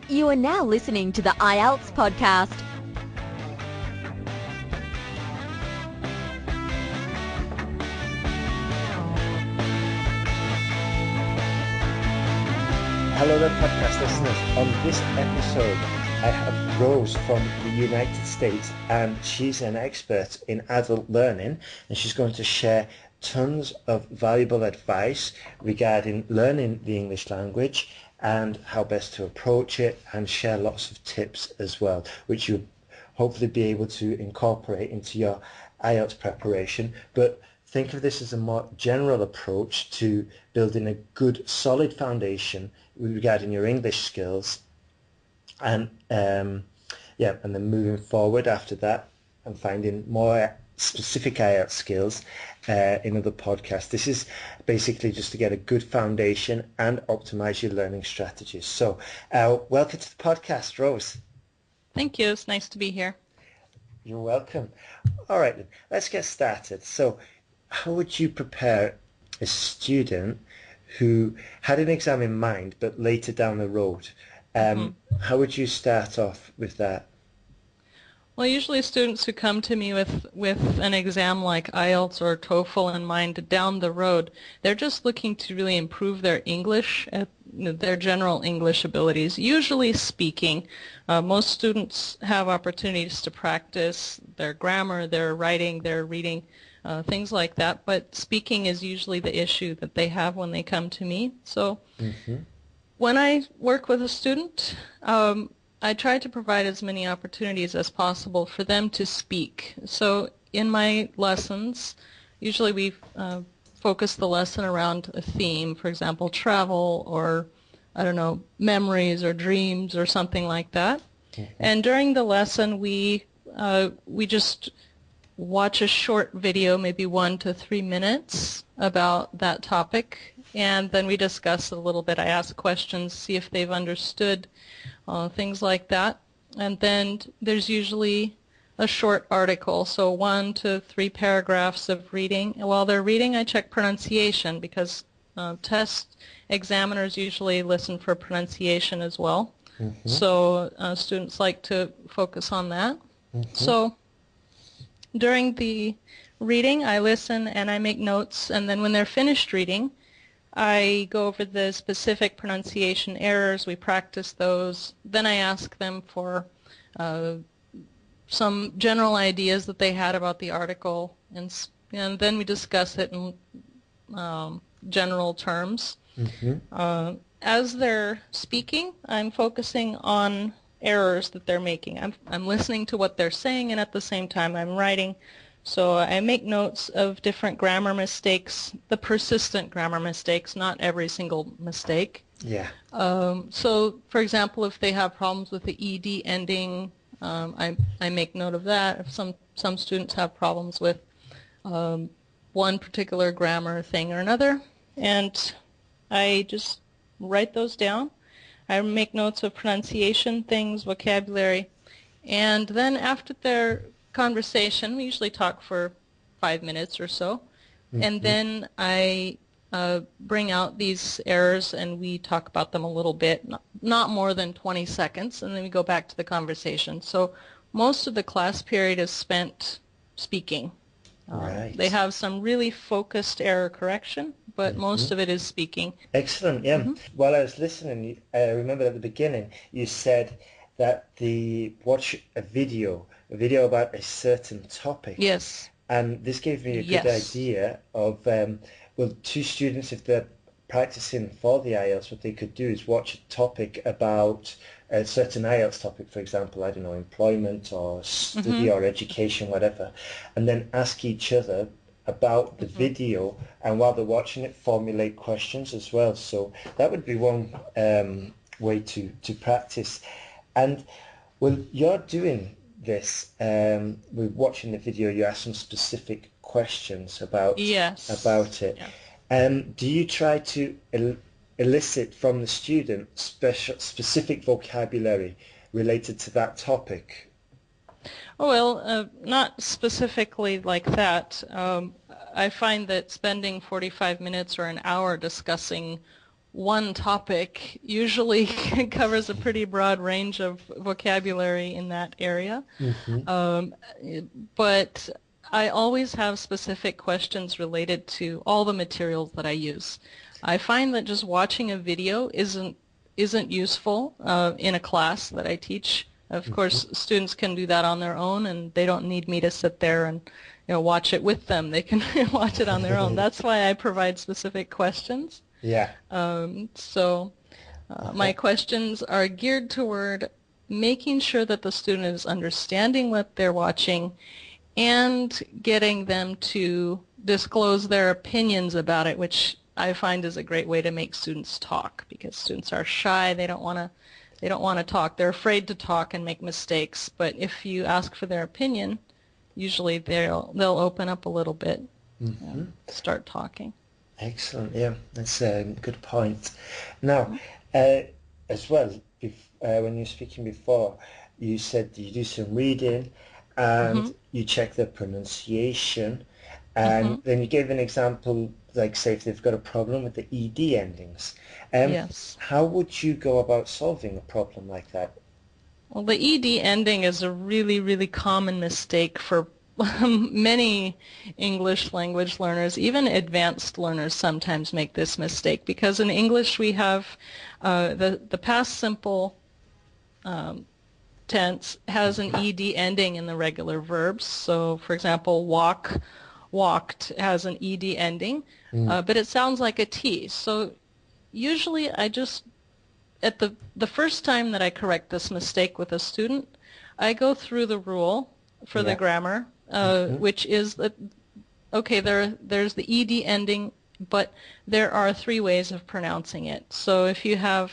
You are now listening to the IELTS podcast. Hello there, podcast listeners. On this episode, I have Rose from the United States, and she's an expert in adult learning, and she's going to share tons of valuable advice regarding learning the English language and how best to approach it, and share lots of tips as well, which you'll hopefully be able to incorporate into your IELTS preparation. But think of this as a more general approach to building a good, solid foundation regarding your English skills, and and then moving forward after that and finding more specific IELTS skills in other podcasts. This is basically just to get a good foundation and optimize your learning strategies. So welcome to the podcast, Rose. Thank you. It's nice to be here. You're welcome. All right, then, let's get started. So how would you prepare a student who had an exam in mind but later down the road? How would you start off with that? Well, usually students who come to me with an exam like IELTS or TOEFL in mind down the road, they're just looking to really improve their English, their general English abilities, usually speaking. Most students have opportunities to practice their grammar, their writing, their reading, things like that, but speaking is usually the issue that they have when they come to me. So when I work with a student, I try to provide as many opportunities as possible for them to speak. So in my lessons, usually we focus the lesson around a theme, for example, travel or, I don't know, memories or dreams or something like that. And during the lesson, we just watch a short video, maybe 1 to 3 minutes, about that topic, and then we discuss it a little bit. I ask questions, see if they've understood, things like that. And then there's usually a short article, so 1 to 3 paragraphs of reading. And while they're reading, I check pronunciation, because test examiners usually listen for pronunciation as well. So students like to focus on that. So during the reading, I listen and I make notes, and then when they're finished reading, I go over the specific pronunciation errors, we practice those, then I ask them for some general ideas that they had about the article, and then we discuss it in general terms. As they're speaking, I'm focusing on errors that they're making. I'm listening to what they're saying, and at the same time I'm writing. So I make notes of different grammar mistakes, the persistent grammar mistakes, not every single mistake. Yeah. So, for example, if they have problems with the ED ending, I make note of that. If some students have problems with one particular grammar thing or another, and I just write those down. I make notes of pronunciation things, vocabulary, and then after their conversation, we usually talk for 5 minutes or so, and then I bring out these errors and we talk about them a little bit, not more than 20 seconds, and then we go back to the conversation. So most of the class period is spent speaking. Right. They have some really focused error correction, but most of it is speaking. Excellent, yeah. While I was listening, I remember at the beginning you said that watch a video about a certain topic. Yes. And this gave me a good idea of, two students, if they're practicing for the IELTS, what they could do is watch a topic about a certain IELTS topic, for example, I don't know, employment or study or education, whatever, and then ask each other about the video, and while they're watching it, formulate questions as well. So that would be one way to practice. And well, you're doing this, we're watching the video, you ask some specific questions about it. Yeah. Do you try to elicit from the student specific vocabulary related to that topic? Oh, well, not specifically like that. I find that spending 45 minutes or an hour discussing one topic usually covers a pretty broad range of vocabulary in that area. But I always have specific questions related to all the materials that I use. I find that just watching a video isn't useful in a class that I teach. Of course, students can do that on their own, and they don't need me to sit there and watch it with them. They can watch it on their own. That's why I provide specific questions. Yeah. My questions are geared toward making sure that the student is understanding what they're watching and getting them to disclose their opinions about it, which I find is a great way to make students talk, because students are shy. They don't want to talk. They're afraid to talk and make mistakes. But if you ask for their opinion, usually they'll open up a little bit and start talking. Excellent. Yeah, that's a good point. Now, as well, when you were speaking before, you said you do some reading and you check the pronunciation, and then you gave an example, like say if they've got a problem with the ED endings. Yes. How would you go about solving a problem like that? Well, the ED ending is a really, really common mistake for many English language learners. Even advanced learners sometimes make this mistake, because in English we have the past simple tense has an ed ending in the regular verbs. So, for example, walk, walked has an ed ending, but it sounds like a T. So usually I just, at the first time that I correct this mistake with a student, I go through the rule for the grammar, which is that, okay, there's the ed ending, but there are 3 ways of pronouncing it. So if you have,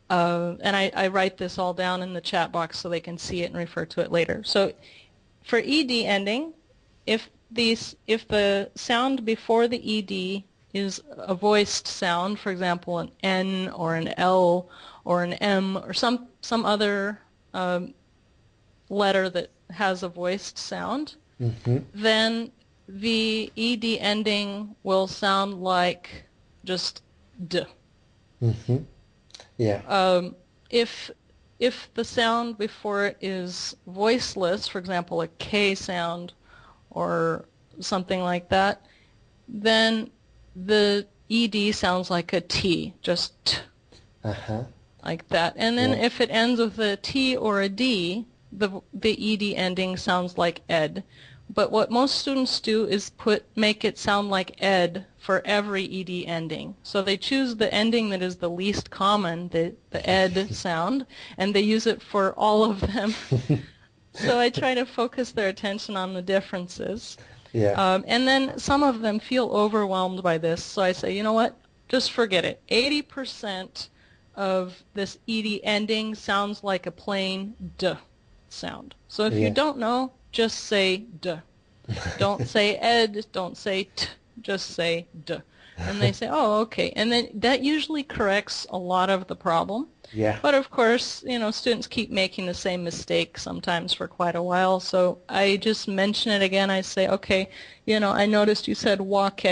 and I write this all down in the chat box so they can see it and refer to it later. So for ed ending, if the sound before the ed is a voiced sound, for example, an N or an L or an M or some other letter that has a voiced sound, then the ed ending will sound like just D. Yeah. If the sound before it is voiceless, for example, a K sound or something like that, then the ed sounds like a T, just T, like that. And then if it ends with a T or a D, the ed ending sounds like ed. But what most students do is make it sound like ed for every ed ending. So they choose the ending that is the least common, the ed sound, and they use it for all of them. So I try to focus their attention on the differences. Yeah. And then some of them feel overwhelmed by this, so I say, you know what, just forget it. 80% of this ed ending sounds like a plain D sound. So if you don't know, just say D. Don't say ed, don't say T, just say D. And they say, oh, okay. And then that usually corrects a lot of the problem. Yeah. But of course, students keep making the same mistake sometimes for quite a while. So I just mention it again. I say, okay, I noticed you said walked.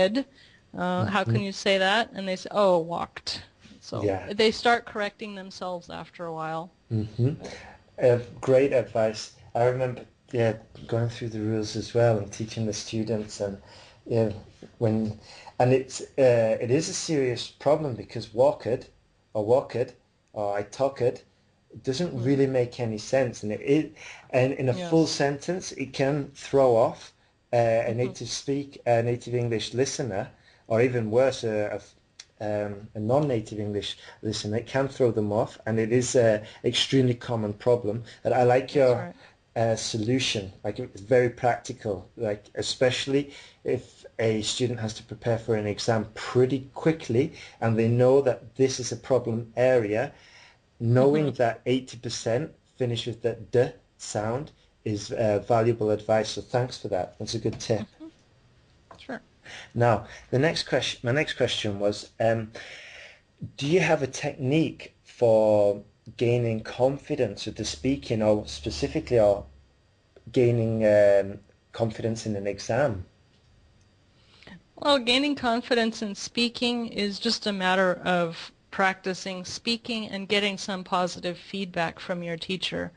How can you say that? And they say, oh, walked. So they start correcting themselves after a while. Great advice. I remember, going through the rules as well and teaching the students, and it is a serious problem, because walked or I talked, it doesn't really make any sense, and and in a full sentence it can throw off a native English listener, or even worse, a non-native English listener. It can throw them off, and it is an extremely common problem. And I like your solution. Like, it's very practical, like especially if a student has to prepare for an exam pretty quickly and they know that this is a problem area. Knowing that 80% finish with the D sound is valuable advice, so thanks for that. That's a good tip. Sure. Now, my next question was, do you have a technique for gaining confidence with the speaking, or specifically, or gaining confidence in an exam? Well, gaining confidence in speaking is just a matter of practicing speaking and getting some positive feedback from your teacher.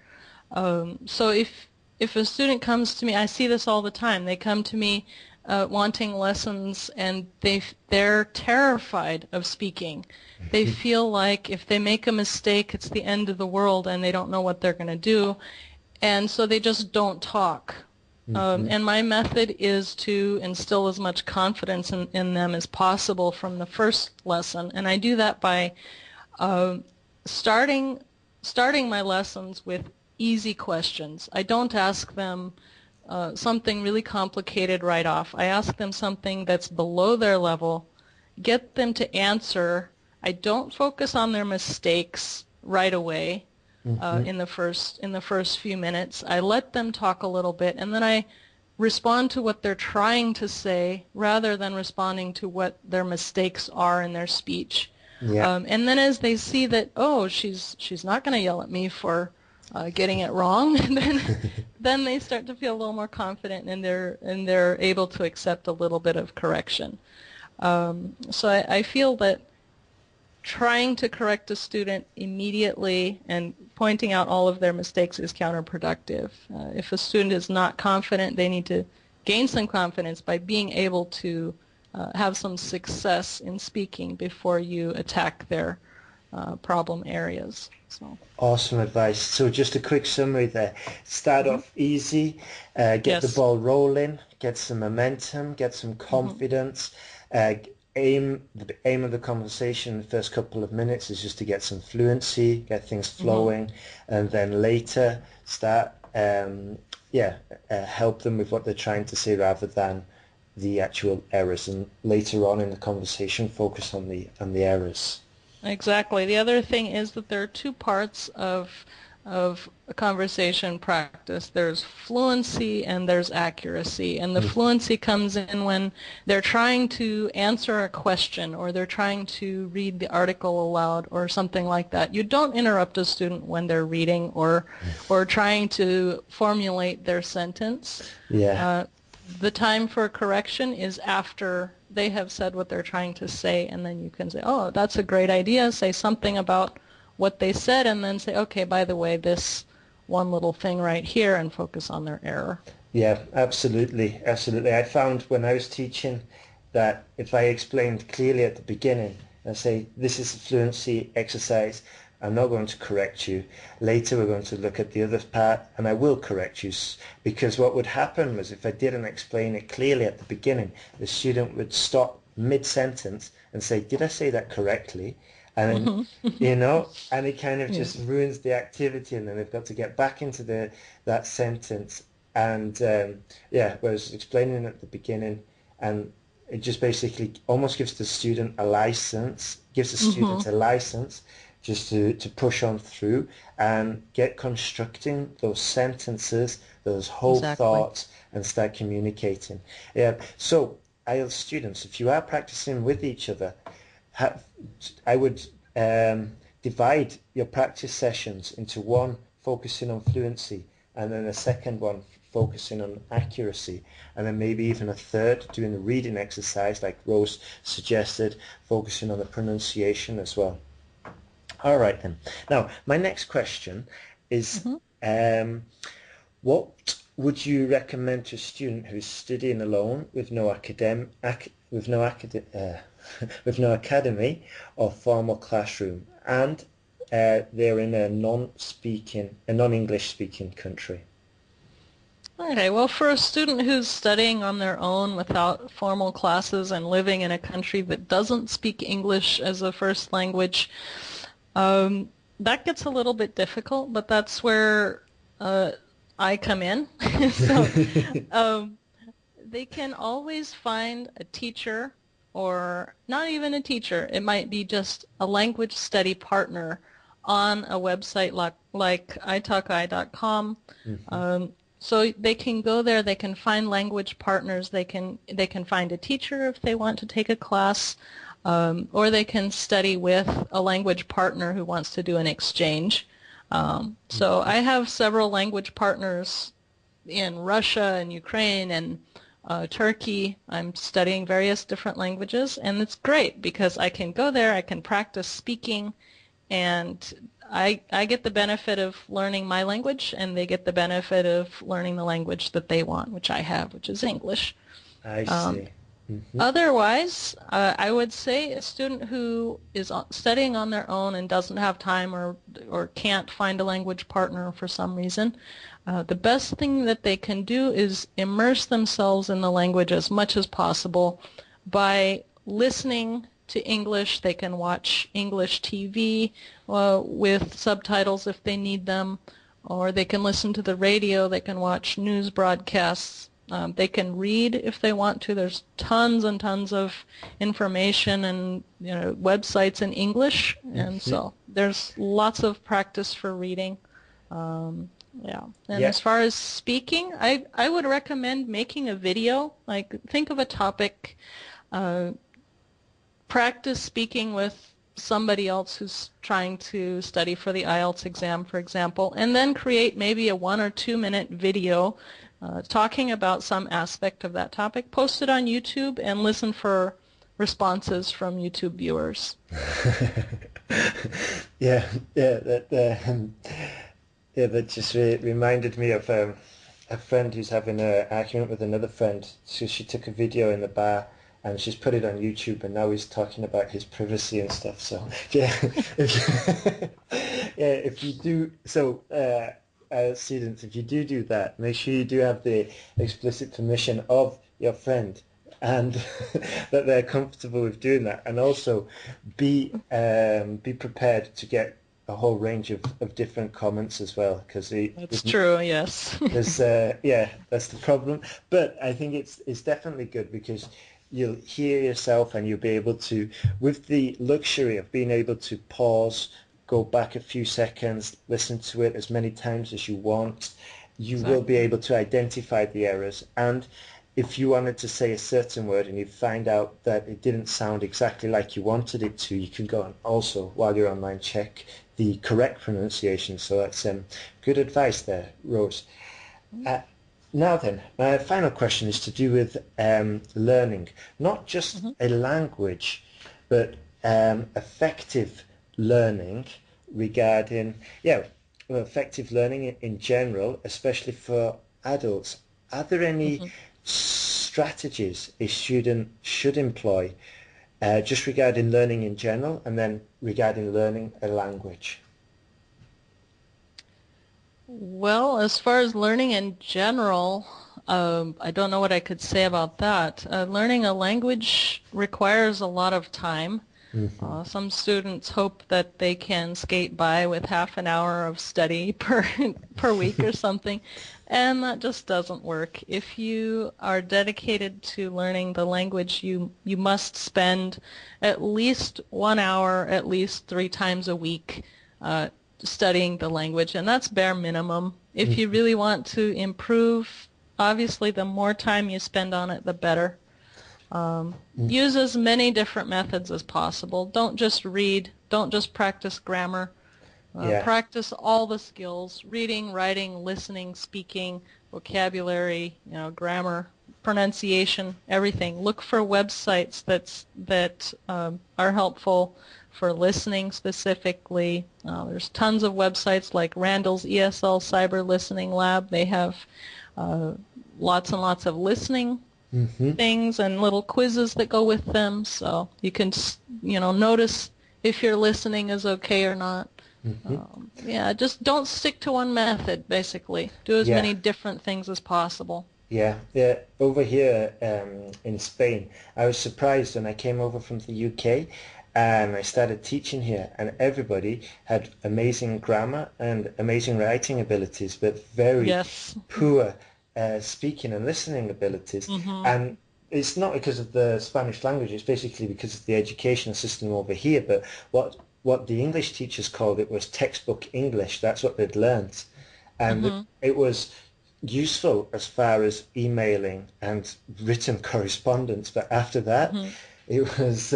So if a student comes to me, I see this all the time. They come to me wanting lessons, and they're terrified of speaking. They feel like if they make a mistake, it's the end of the world, and they don't know what they're going to do, and so they just don't talk. And my method is to instill as much confidence in them as possible from the first lesson, and I do that by starting my lessons with easy questions. I don't ask them something really complicated right off. I ask them something that's below their level, get them to answer. I don't focus on their mistakes right away in the first few minutes. I let them talk a little bit, and then I respond to what they're trying to say rather than responding to what their mistakes are in their speech. Yeah. And then as they see that, oh, she's not going to yell at me for getting it wrong, then they start to feel a little more confident, and they're able to accept a little bit of correction. So I feel that trying to correct a student immediately and pointing out all of their mistakes is counterproductive. If a student is not confident, they need to gain some confidence by being able to have some success in speaking before you attack their problem areas. So. Awesome advice. So just a quick summary there. Start off easy, get the ball rolling, get some momentum, get some confidence. The aim of the conversation in the first couple of minutes is just to get some fluency, get things flowing, and then later start help them with what they're trying to say rather than the actual errors, and later on in the conversation focus on the errors. Exactly. The other thing is that there are two parts of a conversation practice. There's fluency and there's accuracy. And the fluency comes in when they're trying to answer a question, or they're trying to read the article aloud or something like that. You don't interrupt a student when they're reading or trying to formulate their sentence. Yeah. The time for correction is after they have said what they're trying to say, and then you can say, oh, that's a great idea, say something about what they said, and then say, okay, by the way, this one little thing right here, and focus on their error. Yeah, absolutely, absolutely. I found when I was teaching that if I explained clearly at the beginning, and say, this is a fluency exercise, I'm not going to correct you. Later we're going to look at the other part, and I will correct you, because what would happen was if I didn't explain it clearly at the beginning, the student would stop mid-sentence and say, did I say that correctly? And then, and it kind of just ruins the activity, and then they've got to get back into that sentence. And whereas explaining at the beginning, and it just basically almost gives the student a license, just to push on through and get constructing those sentences, those whole thoughts, and start communicating. Yeah. So IELTS students, if you are practicing with each other, I would divide your practice sessions into one focusing on fluency, and then a second one focusing on accuracy, and then maybe even a third doing a reading exercise like Rose suggested, focusing on the pronunciation as well. All right then. Now, my next question is, what would you recommend to a student who is studying alone with no academy or formal classroom, and they're in a non-English speaking country? Okay, well, for a student who's studying on their own without formal classes and living in a country that doesn't speak English as a first language, that gets a little bit difficult, but that's where I come in. So they can always find a teacher, or not even a teacher. It might be just a language study partner on a website like italki.com. So they can go there, they can find language partners, they can find a teacher if they want to take a class, or they can study with a language partner who wants to do an exchange. So I have several language partners in Russia and Ukraine and Turkey. I'm studying various different languages, and it's great because I can go there, I can practice speaking, and I get the benefit of learning my language, and they get the benefit of learning the language that they want, which I have, which is English. I see. Mm-hmm. Otherwise, I would say a student who is studying on their own and doesn't have time or can't find a language partner for some reason, the best thing that they can do is immerse themselves in the language as much as possible by listening to English. They can watch English TV with subtitles if they need them, or they can listen to the radio. They can watch news broadcasts. They can read if they want to. There's tons and tons of information and websites in English, and so there's lots of practice for reading. As far as speaking, I would recommend making a video. Like, think of a topic, practice speaking with somebody else who's trying to study for the IELTS exam, for example, and then create maybe a 1 or 2 minute video talking about some aspect of that topic, post it on YouTube, and listen for responses from YouTube viewers. That just reminded me of a friend who's having an argument with another friend. So she took a video in the bar and she's put it on YouTube, and now he's talking about his privacy and stuff. So if you do so. Students, if you do that, make sure you do have the explicit permission of your friend, and that they're comfortable with doing that, and also be prepared to get a whole range of different comments as well, because that's true. Yes. There's that's the problem, but I think it's definitely good because you'll hear yourself and you'll be able to, with the luxury of being able to pause, go back a few seconds, listen to it as many times as you want. You will be able to identify the errors. And if you wanted to say a certain word and you find out that it didn't sound exactly like you wanted it to, you can go and also, while you're online, check the correct pronunciation. So that's good advice there, Rose. Now then, my final question is to do with learning, not just a language, but effective learning regarding effective learning in general, especially for adults. Are there any strategies a student should employ just regarding learning in general, and then regarding learning a language? Well, as far as learning in general, I don't know what I could say about that. Learning a language requires a lot of time. Some students hope that they can skate by with half an hour of study per week or something, and that just doesn't work. If you are dedicated to learning the language, you must spend at least 1 hour, at least 3 times a week studying the language, and that's bare minimum. If you really want to improve, obviously the more time you spend on it, the better. Use as many different methods as possible. Don't just read. Don't just practice grammar. Practice all the skills: reading, writing, listening, speaking, vocabulary, grammar, pronunciation, everything. Look for websites that are helpful for listening specifically. There's tons of websites like Randall's ESL Cyber Listening Lab. They have lots and lots of listening things and little quizzes that go with them, so you can notice if your listening is okay or not. Just don't stick to one method. Basically, do as many different things as possible. Over here in Spain, I was surprised when I came over from the UK and I started teaching here, and everybody had amazing grammar and amazing writing abilities, but very poor speaking and listening abilities. And it's not because of the Spanish language, it's basically because of the educational system over here. But what the English teachers called it was textbook English. That's what they'd learnt. And it was useful as far as emailing and written correspondence, but after that it was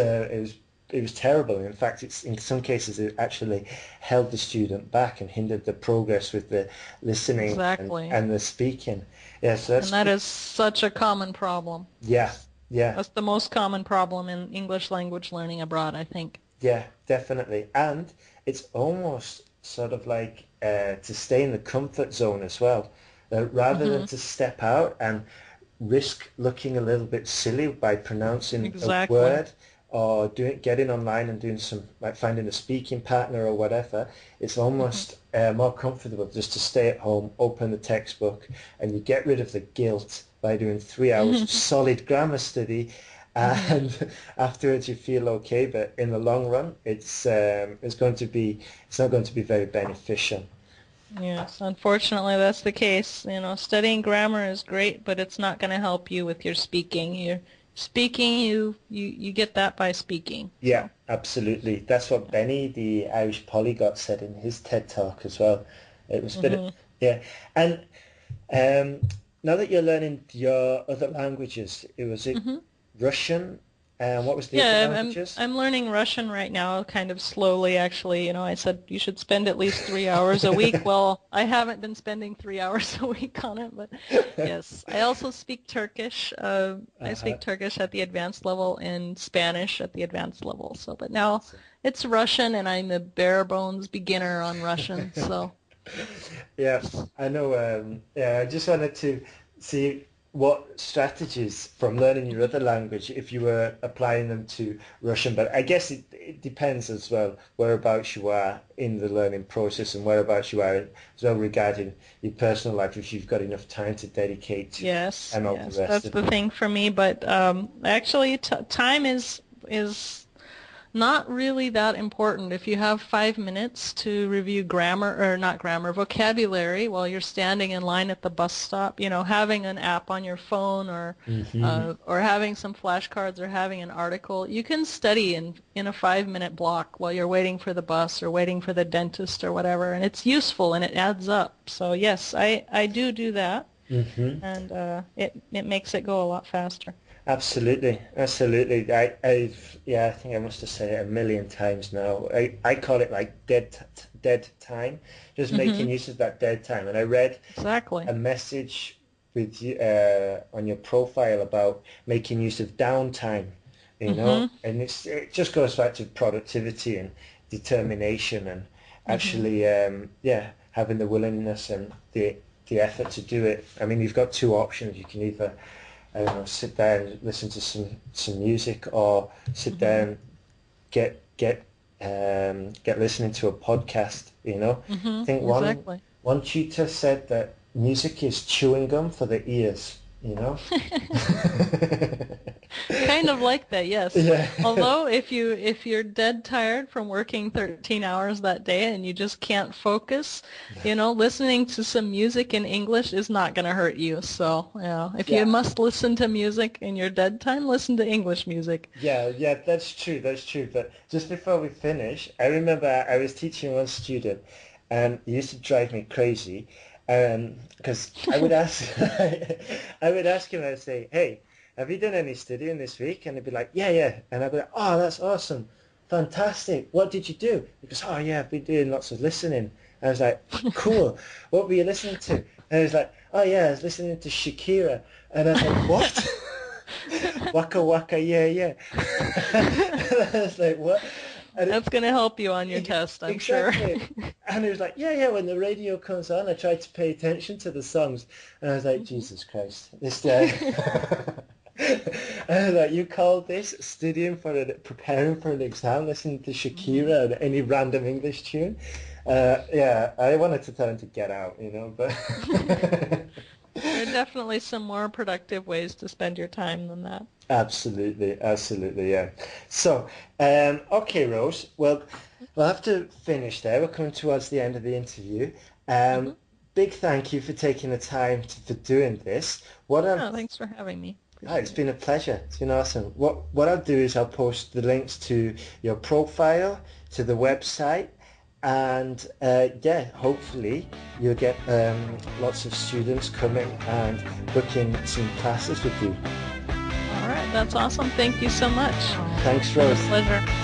terrible. In fact, in some cases it actually held the student back and hindered the progress with the listening Exactly. and the speaking. Yeah, so And that is such a common problem. yeah, yeah, That's the most common problem in English language learning abroad, I think. yeah, definitely. And it's almost sort of like to stay in the comfort zone as well, rather than Hmm. to step out and risk looking a little bit silly by pronouncing a Exactly. word or getting online and doing some, like finding a speaking partner or whatever. It's Hmm. almost more comfortable just to stay at home, open the textbook, and you get rid of the guilt by doing 3 hours of solid grammar study, Hmm. and afterwards you feel okay. But in the long run, it's not going to be very beneficial. Yes, unfortunately that's the case. Studying grammar is great, but it's not going to help you with your speaking. Your speaking, you get that by speaking. Yeah, So, absolutely. That's what Benny, the Irish polyglot, said in his TED talk as well. It was a bit, hmm yeah. And now that you're learning your other languages, was it hmm Russian? And what was the other Yeah, I'm languages? I'm learning Russian right now, kind of slowly actually. I said you should spend at least 3 hours a week. Well, I haven't been spending 3 hours a week on it, but yes. I also speak Turkish. I Uh-huh. speak Turkish at the advanced level and Spanish at the advanced level. So, but now So- it's Russian, and I'm a bare bones beginner on Russian. So, Yeah, I know. Yeah, I just wanted to see what strategies from learning your other language, if you were applying them to Russian. But I guess it depends as well whereabouts you are in the learning process and whereabouts you are as well regarding your personal life, if you've got enough time to dedicate to yes, and all the yes, rest that's of the it. thing for me. But actually, t time is not really that important. If you have 5 minutes to review grammar, or not grammar, vocabulary while you're standing in line at the bus stop, having an app on your phone, Hmm. or having some flashcards, or having an article, you can study in a 5 minute block while you're waiting for the bus or waiting for the dentist or whatever, and it's useful and it adds up. So yes, I do that, Hmm. and it makes it go a lot faster. Absolutely, absolutely. I think I must have said it a million times now. I call it like dead time, just making Hmm. use of that dead time. And I read Exactly. a message with you on your profile about making use of downtime, Hmm. and it just goes back to productivity and determination and Hmm. actually, yeah, having the willingness and the effort to do it. I mean, you've got two options. You can either I don't know, sit there and listen to some music, or sit there Hmm. and get get listening to a podcast. I think Exactly. one tutor said that music is chewing gum for the ears. Kind of like that, yes. Yeah. Although if you're dead tired from working 13 hours that day and you just can't focus, listening to some music in English is not going to hurt you. So, if you Yeah. must listen to music in your dead time, listen to English music. Yeah, yeah, that's true, that's true. But just before we finish, I remember I was teaching one student, and he used to drive me crazy, because I would ask, I would ask him, I'd say, "Hey, have you done any studying this week?" And he'd be like, "Yeah, yeah," and I'd be like, "Oh, that's awesome, fantastic. What did you do?" He goes, "Oh, yeah, I've been doing lots of listening." I was like, "Cool. What were you listening to?" And he was like, "Oh, yeah, I was listening to Shakira," and I was like, "What?" Waka waka, yeah, yeah. And I was like, what? And That's going to help you on your test, I'm sure. exactly. And he was like, yeah, yeah, when the radio comes on, I try to pay attention to the songs. And I was like, Mhm. Jesus Christ, this guy. And I was like, you call this studying preparing for an exam, listening to Mhm. Shakira and any random English tune? Yeah, I wanted to tell him to get out, but There are definitely some more productive ways to spend your time than that. absolutely, absolutely, yeah. So, okay, Rose. Well, we'll have to finish there. We're coming towards the end of the interview. Hmm. Um, Big thank you for taking the time for doing this. What I've Oh, thanks for having me. It's Appreciate it. been a pleasure. It's been awesome. What I'll do is I'll post the links to your profile, to the website, and yeah, hopefully you'll get lots of students coming and booking some classes with you. All right, that's awesome. Thank you so much. Thanks, It's been a Rose. pleasure.